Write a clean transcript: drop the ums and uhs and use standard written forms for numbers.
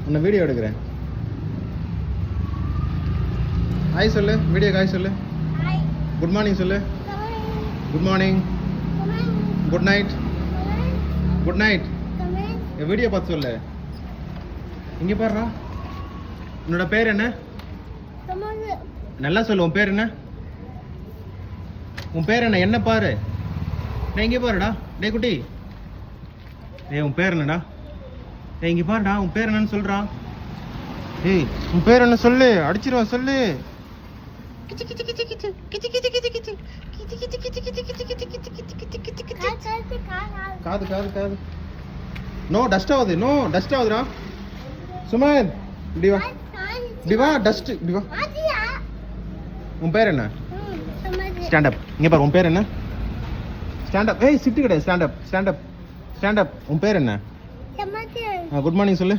உன்னை வீடியோ எடுக்கிறேன். ஹாய் சொல்லு, வீடியோ ஹாய் சொல்லு. குட் மார்னிங் சொல்லு. Good morning, good night, good night. என் வீடியோ பார்த்து சொல்லு. இங்கே பாருடா. உன்னோட பேர் என்ன? நல்லா சொல்லு. உன் பேர் என்ன? உன் பேர் என்ன? என்ன பாரு. டேய் இங்கே பாருடா. டேய் குட்டி. டேய் உன் பேர் என்னடா? டேய் இங்கே பாருடா. உன் பேர் என்னன்னு சொல்றா. டேய் உன் பேர் என்ன சொல்லு. அடிச்சிருவா சொல்லு. காது காது காது. நோ டஸ்ட் ஆகுது. நோ டஸ்ட் ஆகுதுடா. சுமன் இப்படி வா. இப்படி வா. டஸ்ட் இப்படி வா. உன் பேர் என்ன? Stand up. இங்கே பாரு. உன் பேர் என்ன? Stand up. ஏய் சிட்டு கிடையாது. Stand up, stand up, stand up. உன் பேர் என்ன? குட் மார்னிங் சொல்லு.